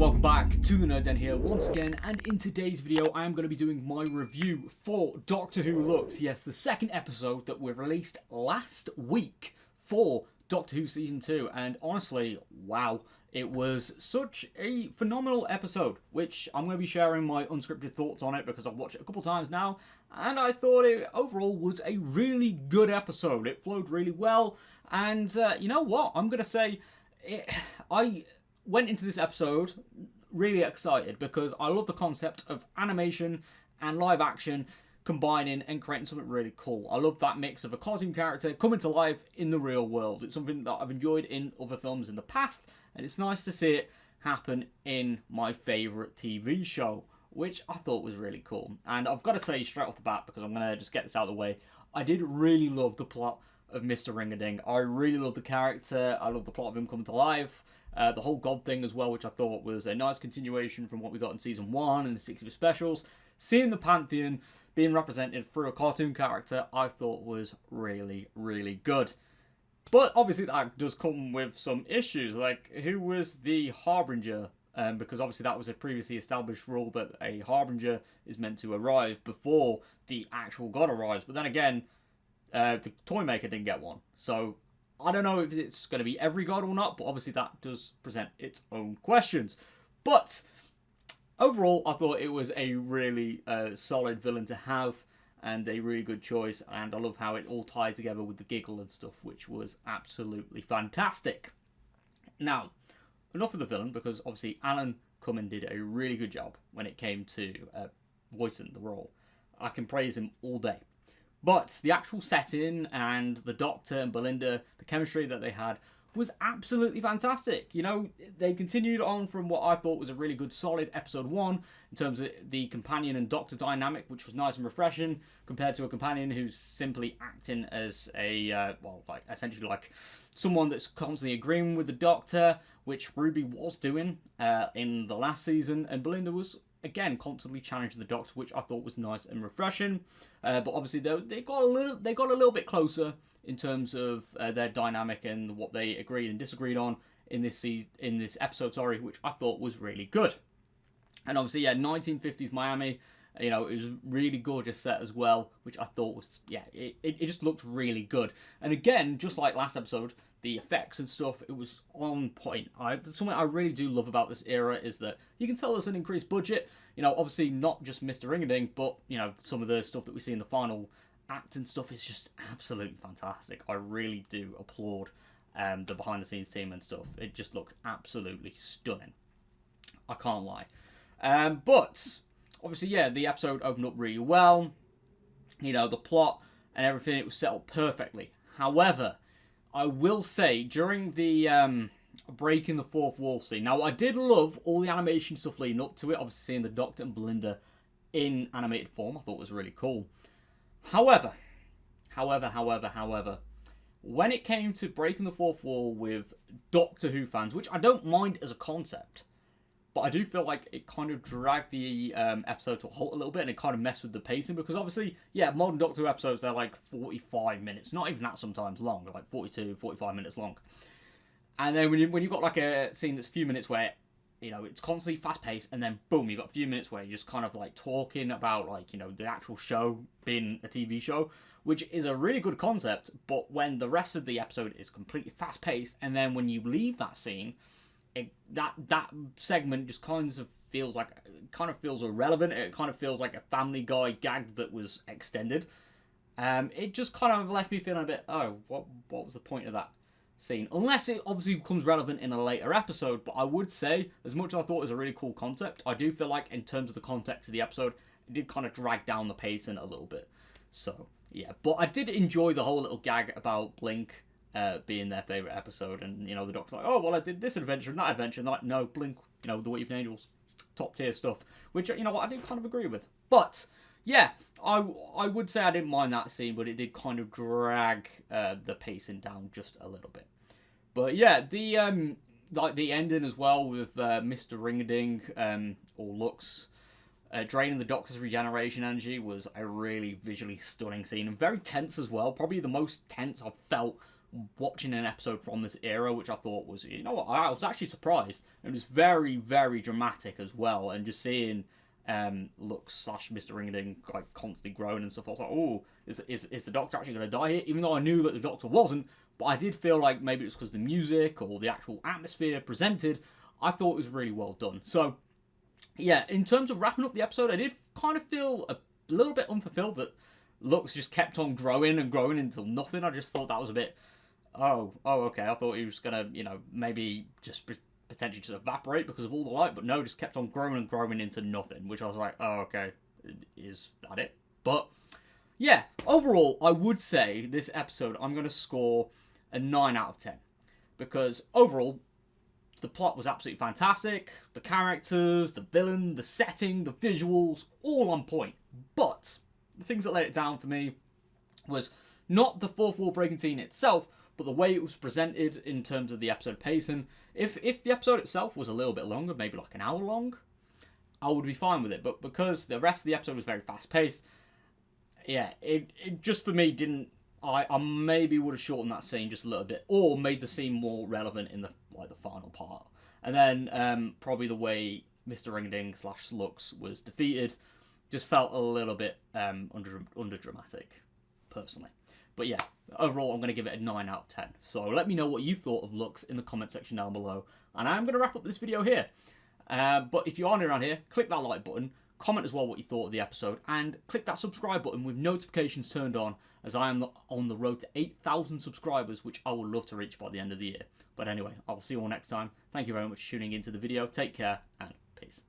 welcome back to the Nerd Den here once again, and in today's video I am going to be doing my review for Doctor Who LUX. Yes, the second episode that we released last week for Doctor Who Season 2, and honestly, wow, it was such a phenomenal episode, which I'm going to be sharing my unscripted thoughts on it because I've watched it a couple times now, and I thought it overall was a really good episode. It flowed really well, and you know what, I'm going to say, I went into this episode really excited because I love the concept of animation and live action combining and creating something really cool. I love that mix of a cartoon character coming to life in the real world. It's something that I've enjoyed in other films in the past, and it's nice to see it happen in my favourite TV show, which I thought was really cool. And I've got to say straight off the bat, because I'm going to just get this out of the way, I did really love the plot of Mr. Ring-a-Ding. I really love the character. I love the plot of him coming to life. The whole God thing as well, which I thought was a nice continuation from what we got in Season 1 and the 60 specials. Seeing the Pantheon being represented through a cartoon character, I thought was really, really good. But obviously that does come with some issues, like who was the Harbinger? Because obviously that was a previously established rule that a Harbinger is meant to arrive before the actual God arrives. But then again, the Toymaker didn't get one. So I don't know if it's going to be every God or not, but obviously that does present its own questions. But overall, I thought it was a really solid villain to have and a really good choice. And I love how it all tied together with the giggle and stuff, which was absolutely fantastic. Now, enough of the villain, because obviously Alan Cumming did a really good job when it came to voicing the role. I can praise him all day. But the actual setting and the Doctor and Belinda, the chemistry that they had was absolutely fantastic. You know, they continued on from what I thought was a really good, solid episode 1 in terms of the companion and Doctor dynamic, which was nice and refreshing, compared to a companion who's simply acting as a, essentially like someone that's constantly agreeing with the Doctor, which Ruby was doing in the last season, and Belinda was, again, constantly challenging the Doctor, which I thought was nice and refreshing. But obviously, they got a little bit closer in terms of their dynamic and what they agreed and disagreed on in this episode, which I thought was really good. And obviously, yeah, 1950s Miami, you know, it was a really gorgeous set as well, which I thought was, yeah, it just looked really good. And again, just like last episode, the effects and stuff, it was on point. Something I really do love about this era is that you can tell there's an increased budget. You know, obviously not just Mr. Ring-a-Ding, but, you know, some of the stuff that we see in the final act and stuff is just absolutely fantastic. I really do applaud the behind-the-scenes team and stuff. It just looks absolutely stunning. I can't lie. But, obviously, yeah, the episode opened up really well. You know, the plot and everything, it was set up perfectly. However, I will say, during the breaking the fourth wall scene, now I did love all the animation stuff leading up to it, obviously seeing the Doctor and Belinda in animated form, I thought was really cool. However, when it came to breaking the fourth wall with Doctor Who fans, which I don't mind as a concept, but I do feel like it kind of dragged the episode to a halt a little bit, and it kind of messed with the pacing, because obviously, yeah, modern Doctor Who episodes, they're like 45 minutes, not even that sometimes long, they're like 42, 45 minutes long. And then when you've got like a scene that's a few minutes where, you know, it's constantly fast-paced, and then boom, you've got a few minutes where you're just kind of like talking about, like, you know, the actual show being a TV show, which is a really good concept, but when the rest of the episode is completely fast-paced, and then when you leave that scene, that segment just kind of feels irrelevant. It kind of feels like a Family Guy gag that was extended. It just kind of left me feeling a bit, oh, what was the point of that scene? Unless it obviously becomes relevant in a later episode. But I would say, as much as I thought it was a really cool concept, I do feel like in terms of the context of the episode, it did kind of drag down the pacing a little bit. So yeah, but I did enjoy the whole little gag about Blink being their favourite episode, and, you know, the Doctor's like, oh, well, I did this adventure and that adventure, and they're like, no, Blink, you know, The What You've Angels, top tier stuff, which, you know what, I did kind of agree with. But yeah, I would say I didn't mind that scene, but it did kind of drag the pacing down just a little bit. But yeah, the ending as well with Mr. Ring-a-Ding or Lux draining the Doctor's regeneration energy was a really visually stunning scene, and very tense as well. Probably the most tense I've felt watching an episode from this era, which I thought was, you know what, I was actually surprised. It was very, very dramatic as well, and just seeing Lux slash Mr. Ringding like constantly growing and stuff. I was like, oh, is the Doctor actually going to die here? Even though I knew that the Doctor wasn't, but I did feel like maybe it was because the music or the actual atmosphere presented, I thought it was really well done. So, yeah, in terms of wrapping up the episode, I did kind of feel a little bit unfulfilled that Lux just kept on growing and growing until nothing. I just thought that was a bit, oh, okay. I thought he was going to, you know, maybe just potentially just evaporate because of all the light, but no, just kept on growing and growing into nothing, which I was like, oh, okay, is that it? But, yeah, overall, I would say this episode, I'm going to score a 9 out of 10. Because overall, the plot was absolutely fantastic. The characters, the villain, the setting, the visuals, all on point. But the things that let it down for me was not the fourth wall breaking scene itself, but the way it was presented in terms of the episode pacing. If the episode itself was a little bit longer, maybe like an hour long, I would be fine with it. But because the rest of the episode was very fast paced, yeah, it just for me didn't. I maybe would have shortened that scene just a little bit, or made the scene more relevant in the final part. And then probably the way Mr. Ringding slash Lux was defeated just felt a little bit under dramatic, personally. But yeah, overall I'm going to give it a 9 out of 10. So let me know what you thought of Lux in the comment section down below. And I'm going to wrap up this video here. But if you are new around here, click that like button. Comment as well what you thought of the episode, and click that subscribe button with notifications turned on, as I am on the road to 8,000 subscribers, which I would love to reach by the end of the year. But anyway, I'll see you all next time. Thank you very much for tuning into the video. Take care, and peace.